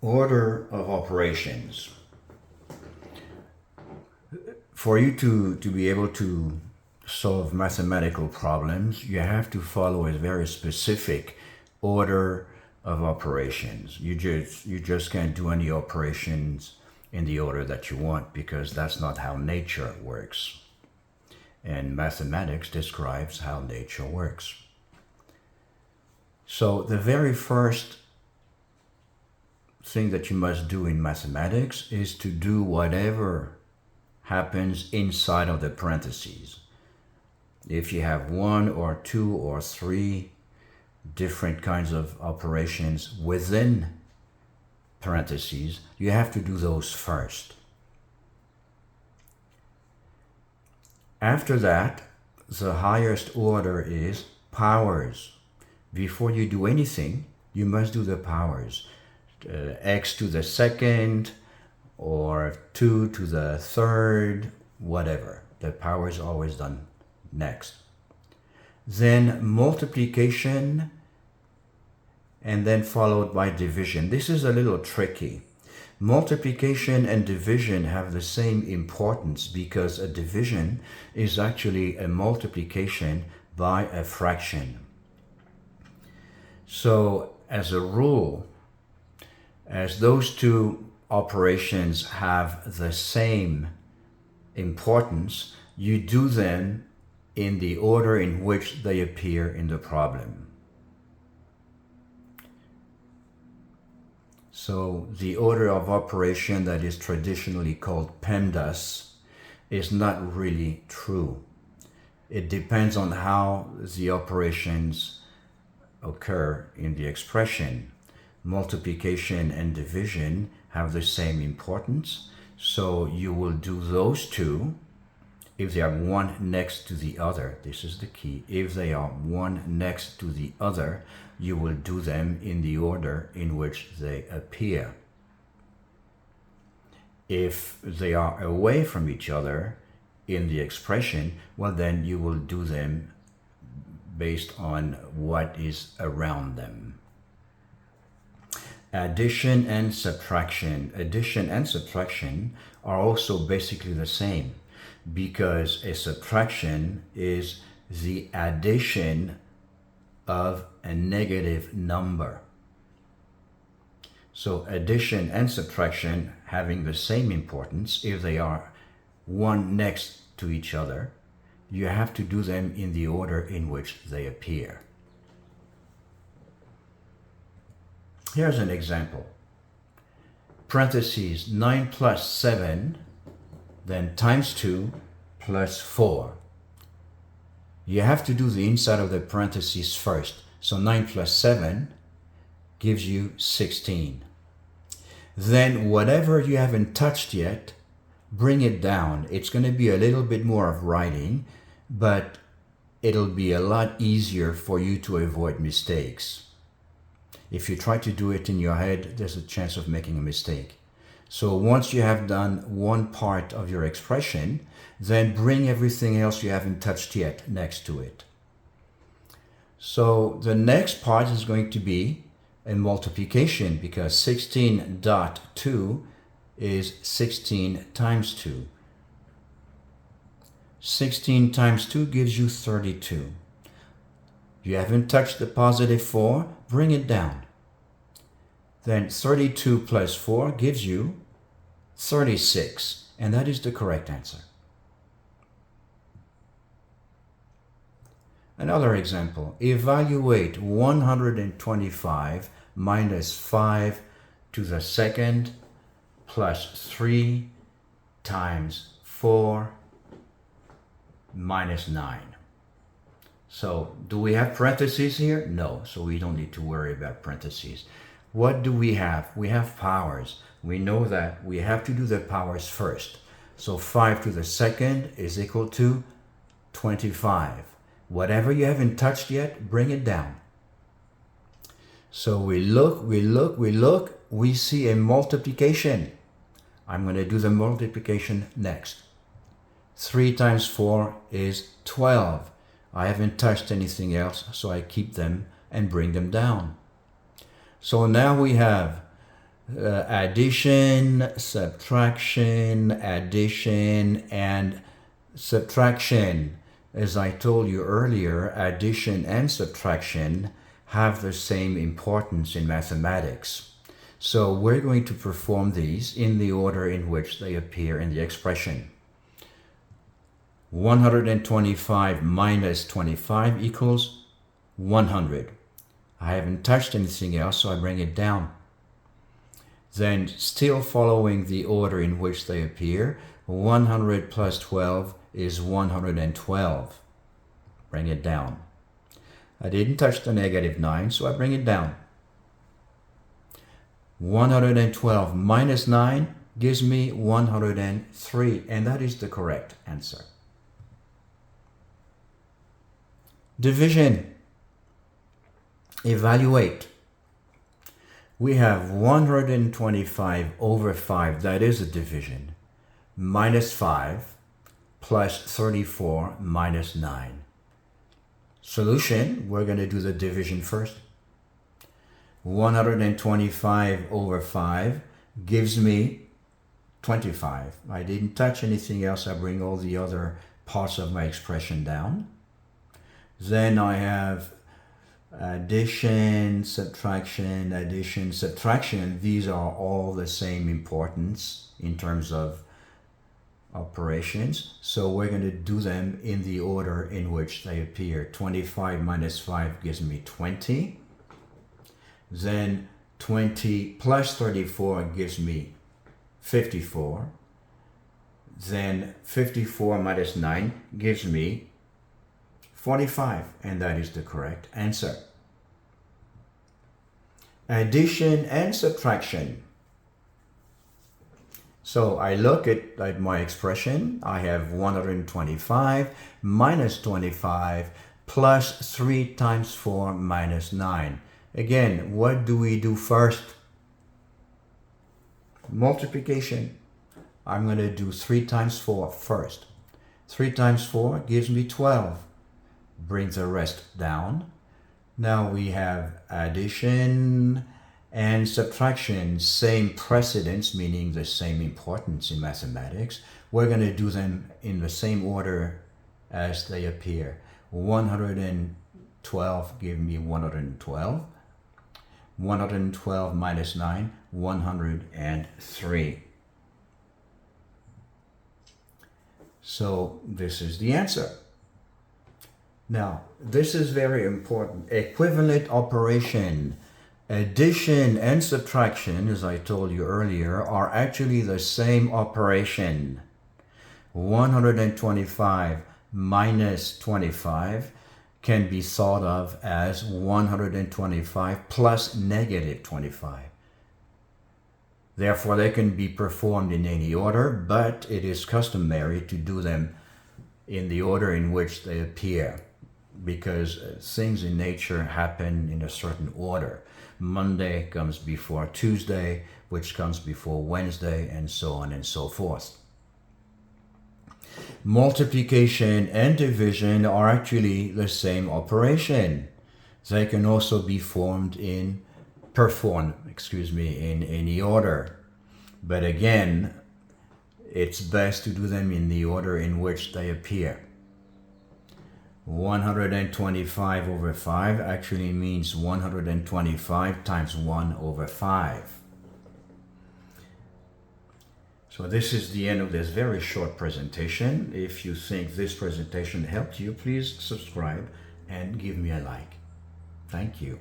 Order of operations. For you to be able to solve mathematical problems, you have to follow a very specific order of operations. You just can't do any operations in the order that you want, because that's not how nature works. And mathematics describes how nature works. So the very first thing that you must do in mathematics is to do whatever happens inside of the parentheses. If you have one or two or three different kinds of operations within parentheses, you have to do those first. After that, the highest order is powers. Before you do anything, you must do the powers. X to the second, or 2 to the third, whatever. The power is always done next. Then multiplication, and then followed by division. This is a little tricky. Multiplication and division have the same importance, because a division is actually a multiplication by a fraction. So as a rule, as those two operations have the same importance, you do them in the order in which they appear in the problem. So the order of operation that is traditionally called PEMDAS is not really true. It depends on how the operations occur in the expression. Multiplication and division have the same importance, so you will do those two if they are one next to the other. This is the key. If they are one next to the other, you will do them in the order in which they appear. If they are away from each other in the expression, well, then you will do them based on what is around them. Addition and subtraction. Addition and subtraction are also basically the same, because a subtraction is the addition of a negative number. So addition and subtraction having the same importance, if they are one next to each other, you have to do them in the order in which they appear. Here's an example. Parentheses 9 plus 7, then times 2 plus 4. You have to do the inside of the parentheses first. So 9 plus 7 gives you 16. Then whatever you haven't touched yet, bring it down. It's going to be a little bit more of writing, but it'll be a lot easier for you to avoid mistakes. If you try to do it in your head, there's a chance of making a mistake. So once you have done one part of your expression, then bring everything else you haven't touched yet next to it. So the next part is going to be a multiplication, because 16.2 is 16 times 2. 16 times 2 gives you 32. You haven't touched the positive 4, bring it down. Then 32 plus 4 gives you 36, and that is the correct answer. Another example, evaluate 125 minus 5 to the second plus 3 times 4 minus 9. So do we have parentheses here? No, so we don't need to worry about parentheses. What do we have? We have powers. We know that we have to do the powers first. So 5 to the second is equal to 25. Whatever you haven't touched yet, bring it down. So we look, we see a multiplication. I'm going to do the multiplication next. 3 times 4 is 12. I haven't touched anything else, so I keep them and bring them down. So now we have addition, subtraction, addition, and subtraction. As I told you earlier, addition and subtraction have the same importance in mathematics. So we're going to perform these in the order in which they appear in the expression. 125 minus 25 equals 100. I haven't touched anything else, so I bring it down. Then, still following the order in which they appear, 100 plus 12 is 112. Bring it down. I didn't touch the negative 9, so I bring it down. 112 minus 9 gives me 103, and that is the correct answer. Division. Evaluate. We have 125 over 5, that is a division, minus 5 plus 34 minus 9. Solution, we're going to do the division first. 125 over 5 gives me 25. I didn't touch anything else. I bring all the other parts of my expression down. Then I have addition, subtraction, addition, subtraction. These are all the same importance in terms of operations. So we're going to do them in the order in which they appear. 25 minus 5 gives me 20. Then 20 plus 34 gives me 54. Then 54 minus 9 gives me 45, and that is the correct answer. Addition and subtraction. So I look at my expression. I have 125 minus 25 plus 3 times 4 minus 9. Again, what do we do first? Multiplication. I'm going to do 3 times 4 first. 3 times 4 gives me 12. Bring the rest down. Now we have addition and subtraction, same precedence, meaning the same importance in mathematics. We're going to do them in the same order as they appear. 112 give me 112. 112 minus 9, 103. So this is the answer. Now, this is very important. Equivalent operation. Addition and subtraction, as I told you earlier, are actually the same operation. 125 minus 25 can be thought of as 125 plus negative 25. Therefore, they can be performed in any order, but it is customary to do them in the order in which they appear, because things in nature happen in a certain order. Monday comes before Tuesday, which comes before Wednesday, and so on and so forth. Multiplication and division are actually the same operation. They can also be performed in any order. But again, it's best to do them in the order in which they appear. 125 over 5 actually means 125 times 1 over 5. So this is the end of this very short presentation. If you think this presentation helped you, please subscribe and give me a like. Thank you.